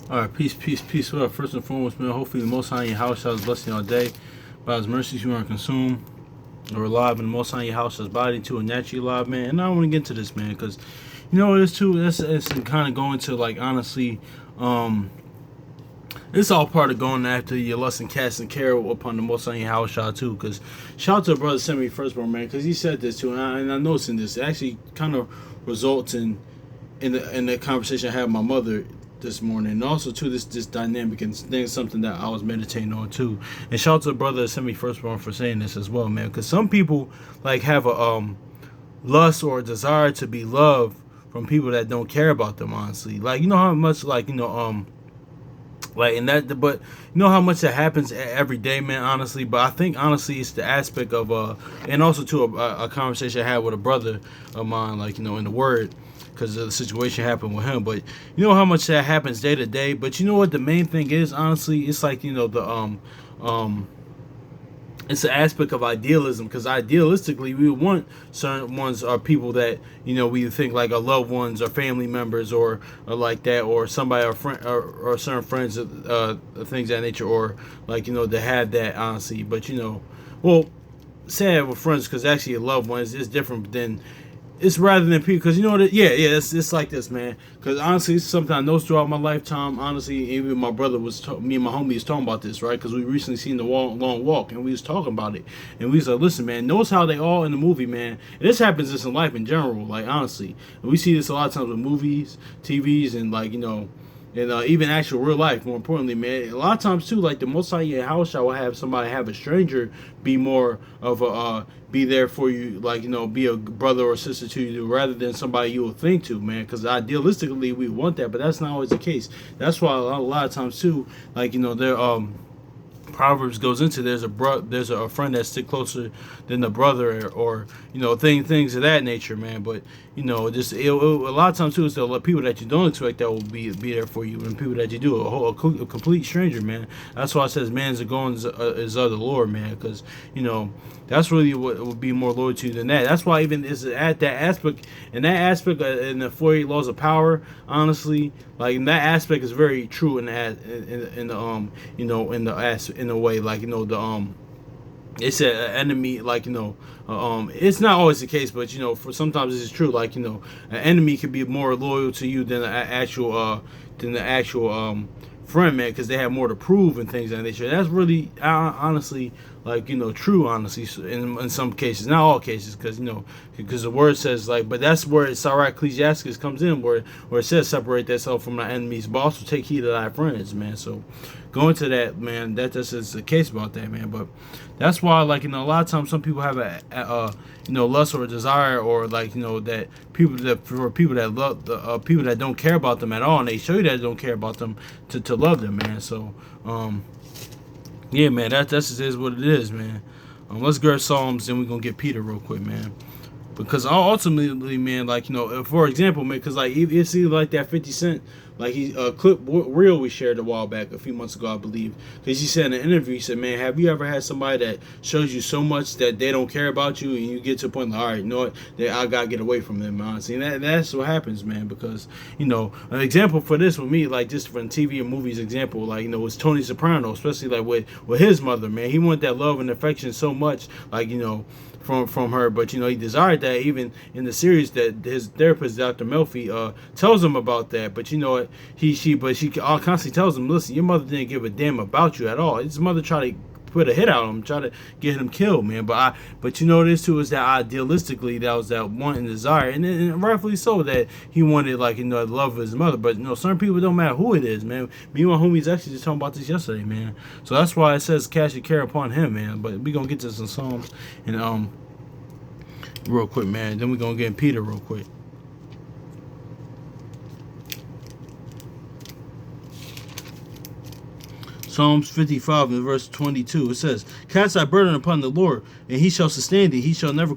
All right, peace, peace, peace. What up? First and foremost, man. Hopefully, the Most High in your house shall bless you all day. By His mercies, you aren't consumed or alive, and the Most High in your house shall body to a naturally alive, man. And I don't want to get into this, man, because you know what it is too. It's kind of going to like honestly, it's all part of going after your lust and casting care upon the Most High in your house shall too. Because shout out to brother sent me first, bro, man, because he said this too, and I noticed in this it actually kind of results in the conversation I had with my mother this morning, and also too this dynamic and thing something that I was meditating on too. And shout out to the brother that sent me first one for saying this as well, man, because some people like have a lust or a desire to be loved from people that don't care about them, honestly. Like, you know how much like like in that, but you know how much that happens every day, man, honestly. But I think honestly it's the aspect of and also to a conversation I had with a brother of mine, like, in the word, because the situation happened with him. But you know how much that happens day to day. But you know what the main thing is, honestly, it's like, it's an aspect of idealism, because idealistically we want certain ones are people that we think like our loved ones or family members or like that, or somebody or friend or certain friends, things of that nature, or like to have that, honestly. But well, say with friends, because actually a loved one is different than it's rather than people, because you know what? Yeah, it's like this, man. Because honestly, it's something I noticed throughout my lifetime. Honestly, even my brother me and my homie was talking about this, right? Because we recently seen the long walk, and we was talking about it, and we was like, listen, man, notice how they all in the movie, man. And this happens just in life in general, like honestly, and we see this a lot of times with movies, TVs, and like and even actual real life. More importantly, man, a lot of times too, like the Most High in your house shall have somebody, have a stranger be more of a be there for you, like be a brother or sister to you, rather than somebody you will think to, man. Because idealistically we want that, but that's not always the case. That's why a lot of times too, like there Proverbs goes into there's a friend that stick closer than the brother, or things of that nature, man. But just a lot of times too, it's the people that you don't expect that will be there for you, and people that you do, a complete stranger, man. That's why it says man's going is of the Lord, man, because that's really what would be more loyal to you than that. That's why even is at that aspect, in the 48 laws of power, honestly, like in that aspect is very true in that in the way, like it's an enemy, like it's not always the case, but for sometimes it's true, like an enemy could be more loyal to you than the actual friend, man, because they have more to prove and things of that nature. That's really honestly, like true, honestly, in some cases, not all cases, because the word says, like, but that's where Sirach Ecclesiastes comes in, where it says separate thyself from thy enemies, but also take heed of thy friends, man. So going to that, man, that's just the case about that, man. But that's why, like, a lot of times some people have a lust or a desire, or like that people that, for people that love the people that don't care about them at all, and they show you that they don't care about them, to love them, man. So yeah, man, that just is what it is, man. Let's grab Psalms, then we're gonna get Peter real quick, man. Because ultimately, man, like for example, man, because like you see like that 50 Cent, like he clip reel we shared a while back, a few months ago, I believe. Because he said in an interview, he said, man, have you ever had somebody that shows you so much that they don't care about you, and you get to a point like, all right, you know what, I gotta get away from them, honestly. And that's what happens, man. Because an example for this with me, like just from TV and movies example, like was Tony Soprano, especially like with his mother, man. He wanted that love and affection so much, like from her, but he desired that. Even in the series, that his therapist, Dr. Melfi, tells him about that. But what, she constantly tells him, listen, your mother didn't give a damn about you at all. His mother tried to put a hit out on him, try to get him killed, man. But this too is that idealistically that was that want and desire, and rightfully so, that he wanted, like the love of his mother. But certain people, don't matter who it is, man. Me and my homies actually just talking about this yesterday, man. So that's why it says cast your care upon him, man. But we gonna get to some Psalms and real quick, man. Then we gonna get Peter real quick. Psalms 55 and verse 22. It says, cast thy burden upon the Lord, and he shall sustain thee. He shall never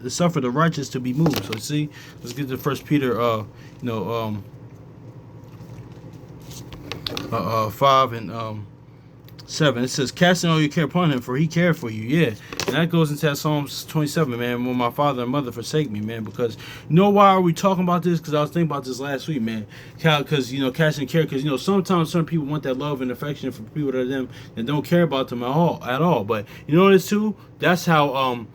suffer the righteous to be moved. So see, let's get to First Peter 5 and 7. It says, casting all your care upon him, for he cared for you. Yeah. And that goes into that Psalms 27, man. When my father and mother forsake me, man. Because you know why are we talking about this? Because I was thinking about this last week, man. Because catching care. Because sometimes certain people want that love and affection from people that don't care about them at all. But you know this too. That's how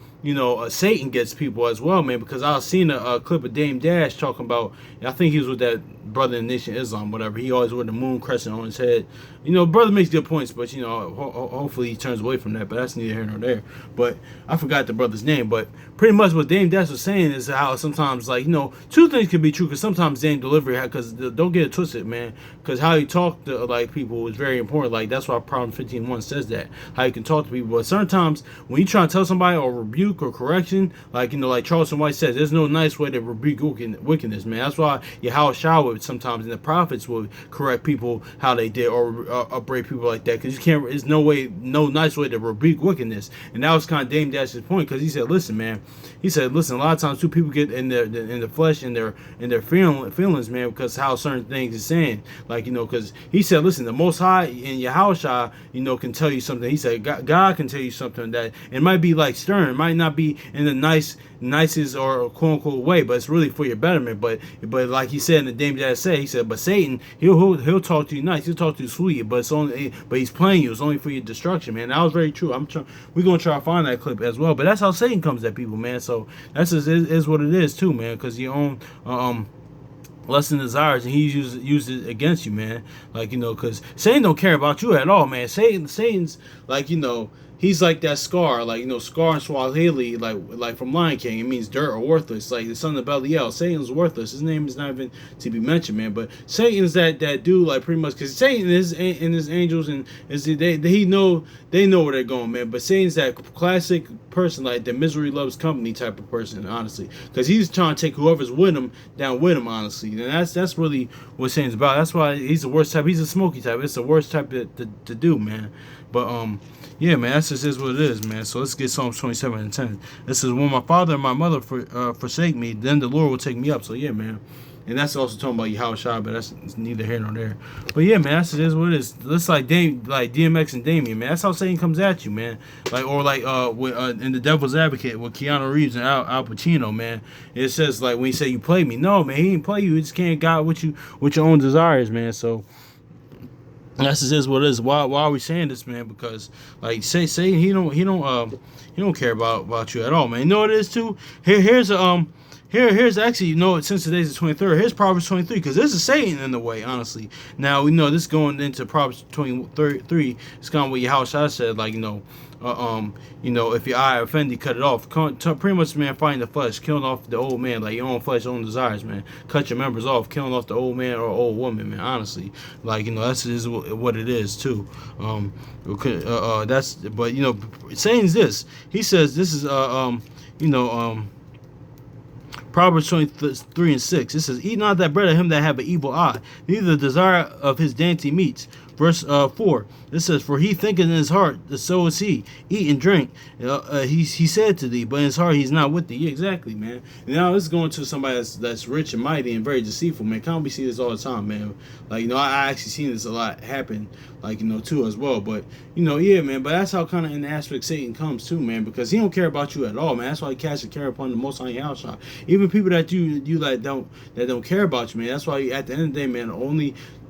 Satan gets people as well, man. Because I was seeing a clip of Dame Dash talking about. I think he was with that brother in Nation Islam, whatever. He always wore the moon crescent on his head. Brother makes good points, but hopefully he turns away from that. But that's neither here nor there. But I forgot the brother's name. But pretty much what Dame Dash was saying is how sometimes two things can be true. Because sometimes Dame delivery, because don't get it twisted, man. Because how you talk to people is very important. Like that's why Problem 15:1 says that how you can talk to people. But certain times when you try to tell somebody or rebuke or correction, like Charleston White says, there's no nice way to rebuke wickedness, man. That's why Yahweh Shah would sometimes, and the prophets would correct people how they did or upbraid people like that, because you can't. There's no nice way to rebuke wickedness, and that was kind of Dame Dash's point, because he said, listen, man. He said, listen, a lot of times two people get in the flesh and their feelings, man, because how certain things is saying, because he said, listen, the Most High and Yahweh Shah, can tell you something. He said, God can tell you something that it might be like stern, it might not be in the nicest or quote unquote way, but it's really for your betterment. But like he said in the Dame Dash said, he said, but Satan, he'll talk to you nice, he'll talk to you sweet, but he's playing you. It's only for your destruction, man. That was very true. We're gonna try to find that clip as well. But that's how Satan comes at people, man. So that's is what it is too, man. Because your own lust and desires, and he used it against you, man. Because Satan don't care about you at all, man. Satan's he's like that Scar, Scar in Swahili, like from Lion King. It means dirt or worthless. Like the son of Belial. Satan's worthless. His name is not even to be mentioned, man. But Satan's that dude, pretty much, because Satan is and his angels and they know where they're going, man. But Satan's that classic person, like the misery loves company type of person, honestly, because he's trying to take whoever's with him down with him, honestly. And that's really what Satan's about. That's why he's the worst type. He's a smoky type. It's the worst type to do, man. But yeah, man, that's just is what it is, man. So let's get Psalms 27:10. This is, when my father and my mother forsake me, then the Lord will take me up. So yeah, man. And that's also talking about Yahweh Shah, but that's neither here nor there. But yeah, man, that's just what it is. It's like DMX and Damien, man. That's how Satan comes at you, man. In The Devil's Advocate with Keanu Reeves and Al Pacino, man. It says when you say you play me, no, man, he didn't play you. He just can't guide with your own desires, man. So that's just what it is. Why are we saying this, man? Because Satan, he don't care about you at all, man. You know what it is too? Here's actually, since today's the 23rd, here's Proverbs 23, because this is Satan in the way, honestly. Now, we know this going into Proverbs 23, it's kind of what Yahweh Shah said, if your eye offend you, cut it off. Pretty much, man, fighting the flesh, killing off the old man, your own flesh, own desires, man. Cut your members off, killing off the old man or old woman, man, honestly. That's just what it is, too. Satan's this. He says, this is, Proverbs 23:6. It says, eat not that bread of him that have an evil eye, neither the desire of his dainty meats. Verse 4. It says, for he thinketh in his heart, so is he. Eat and drink. He said to thee, but in his heart he's not with thee. Yeah, exactly, man. And now this is going to somebody that's rich and mighty and very deceitful, man. Can't we see this all the time, man? I actually seen this a lot happen, too, as well. But, yeah, man. But that's how kind of in the aspect Satan comes, too, man. Because he don't care about you at all, man. That's why he casts a care upon the Most High Yahweh. Even people that don't care about you, man. That's why at the end of the day, man,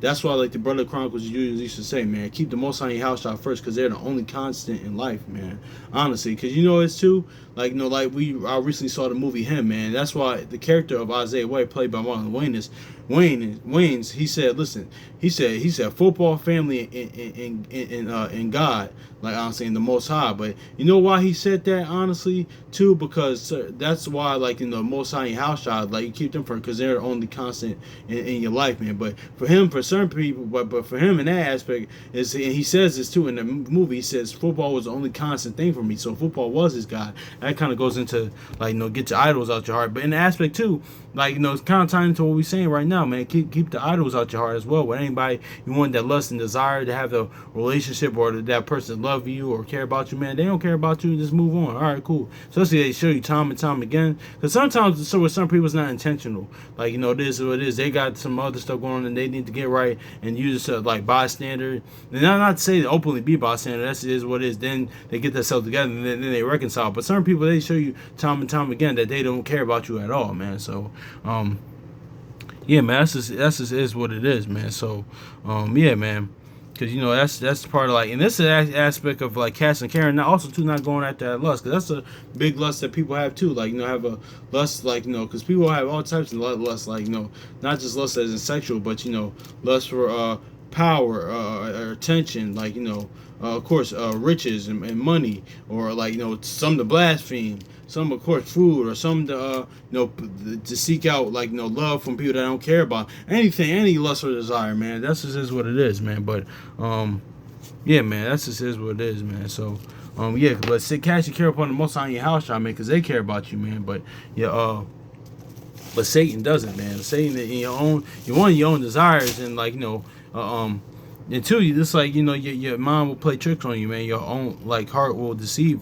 that's why, the Brother Chronicles used to say, man, keep the Most High Yahweh first, because they're the only constant in life, man. Honestly, because it's too, I recently saw the movie Him, man. That's why the character of Isaiah White, played by Marlon Wayans, he said, listen, he said football, family, and God, honestly, in the Most High. But you know why he said that, honestly, too? Because that's why, in the Most High Yahweh, you keep them because they're the only constant in your life, man. But for certain people, but for him in that aspect, and he says this too in the movie, he says football was the only constant thing for me. So football was his God. That kind of goes into get your idols out your heart. But in the aspect too, like, it's kind of tying into what we're saying right now, man. Keep the idols out your heart as well. With anybody you want that lust and desire to have the relationship, or that person love you or care about you, man, they don't care about you. Just move on. All right, cool. Especially they show you time and time again, because sometimes, so with some people, it's not intentional. Like, this is what it is. They got some other stuff going on and they need to get right, and you just like bystander. And not to say to openly be bystander. That's is what it is. Then they get themselves together and then they reconcile. But some people, they show you time and time again that they don't care about you at all, man. So yeah, man, that's just is what it is, man. So yeah, man, because that's part of, like, and this is an aspect of, like, casting care, and also too not going after that lust, because that's a big lust that people have too. Like, have a lust, like, because people have all types of lust, like, not just lust as in sexual, but lust for power, or attention, like, of course, riches and money, or, like, some to blaspheme, some, of course, food, or some to to seek out, like, love from people that don't care about anything, any lust or desire, man. That's just is what it is, man. But yeah, man, that's just is what it is, man. So yeah, but cast your care upon the Most High in your house, man, because they care about you, man. But yeah, but Satan doesn't, man. Satan in you want your own desires, and, like, and two, you just, like, your mind will play tricks on you, man. Your own, like, heart will deceive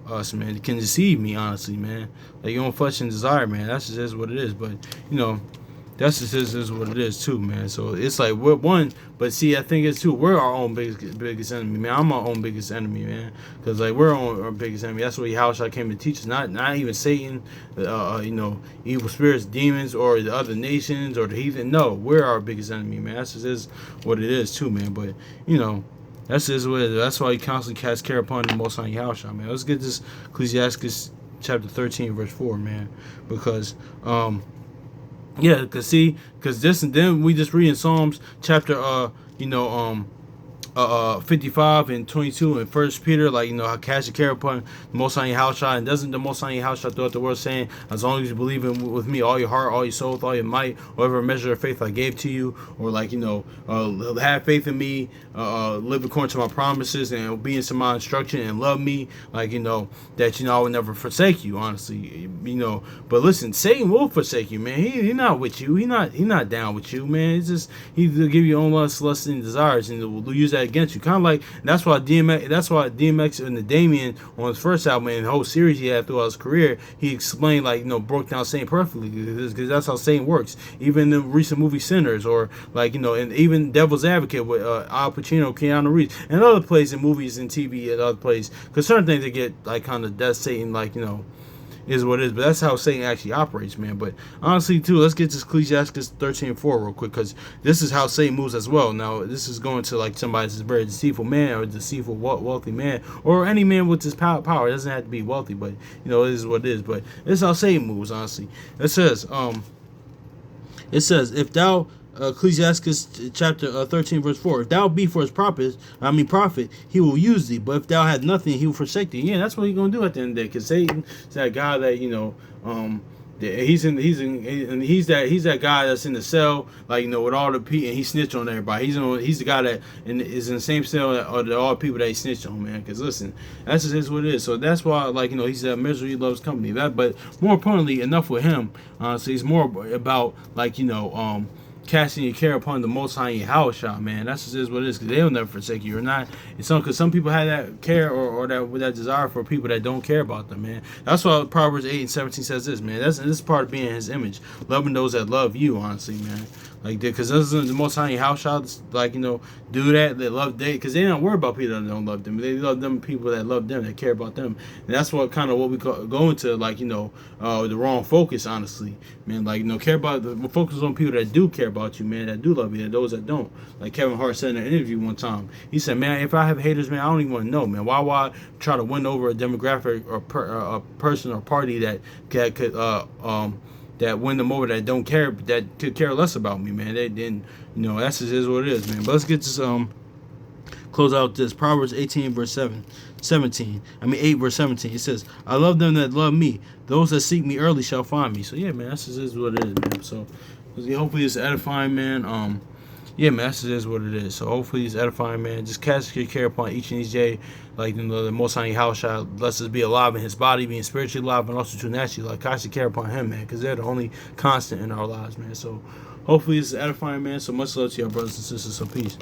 us, man. It can deceive me, honestly, man. Like, your own flesh and desire, man. That's just is what it is. But that's just is what it is too, man. So it's like we're one, but see, I think it's two. We're our own biggest enemy, man. I'm my own biggest enemy, man. Because, like, we're our biggest enemy. That's what Yahushua came to teach us. Not even Satan, evil spirits, demons, or the other nations, or the heathen. No, we're our biggest enemy, man. That's just is what it is too, man. But that's just what it is. That's why he constantly casts care upon the Most High Yahushua, man. Let's get this Ecclesiastes chapter 13, verse 4, man. Because yeah, because this, and then we just read in Psalms chapter 55 and 22 and 1 Peter, like, how cast your care upon the Most High Yahushua. And doesn't the Most High Yahushua throughout the world saying, as long as you believe in with me all your heart, all your soul, with all your might, whatever measure of faith I gave to you, or, like, have faith in me, live according to my promises, and obedience to my instruction, and love me, like, that I will never forsake you, honestly, But listen, Satan will forsake you, man. He not with you. He not down with you, man. It's just he'll give you your own lust and desires, and will use that against you. Kind of like, that's why DMX and the Damien on his first album and the whole series he had throughout his career, he explained, like, broke down Satan perfectly, because that's how Satan works. Even in the recent movie Sinners, or, like, and even Devil's Advocate with Al Pacino, Keanu Reeves, and other plays in movies and TV and other plays, because certain things that get, like, kind of, that's Satan, like, is what it is. But that's how Satan actually operates, man. But honestly, too, let's get to Ecclesiastes 13:4 real quick, because this is how Satan moves as well. Now, this is going to, like, somebody that's a very deceitful man, or deceitful wealthy man, or any man with this power. It doesn't have to be wealthy, but it is what it is. But this is how Satan moves, honestly. It says, if thou, Ecclesiastes chapter 13, verse 4, if thou be for his prophet, he will use thee. But if thou had nothing, he will forsake thee. Yeah, that's what he's gonna do at the end of the day. Because Satan is that guy that he's that guy that's in the cell, like, with all the people, and he snitch on everybody. He's the guy that is in the same cell that all the people that he snitched on, man. Because listen, that's just what it is. So that's why, like, he's that misery loves company. But more importantly, enough with him. So he's more about, like, casting your care upon the Most High in your house, man. That's just what it is, because they'll never forsake you or not. Because some people have that care or that desire for people that don't care about them, man. That's why Proverbs 8 and 17 says this, man. This is part of being in his image, loving those that love you, honestly, man. Like, because doesn't the Most High in your house, like, do that? They love because they don't worry about people that don't love them. They love them people that love them, that care about them. And that's what kind of what we go into, like, the wrong focus, honestly, man. Like, care about focus on people that do care about you, man, that do love you, and those that don't. Like Kevin Hart said in an interview one time, he said, man, if I have haters, man, I don't even want to know, man. Why try to win over a demographic or a person or party that could that win them over, that don't care, that could care less about me, man. They didn't, that's just is what it is, man. But let's get this close out this Proverbs 18 verse 17. 8 verse 17. It says, I love them that love me. Those that seek me early shall find me. So yeah, man, that's just is what it is, man. So hopefully it's edifying, man. yeah, man, this is what it is. So hopefully it's edifying, man. Just cast your care upon each and each day. Like, the Most High house shall lets us be alive in His body, being spiritually alive, and also too naturally. Like, cast your care upon Him, man, because they're the only constant in our lives, man. So hopefully it's edifying, man. So much love to your brothers and sisters. So peace.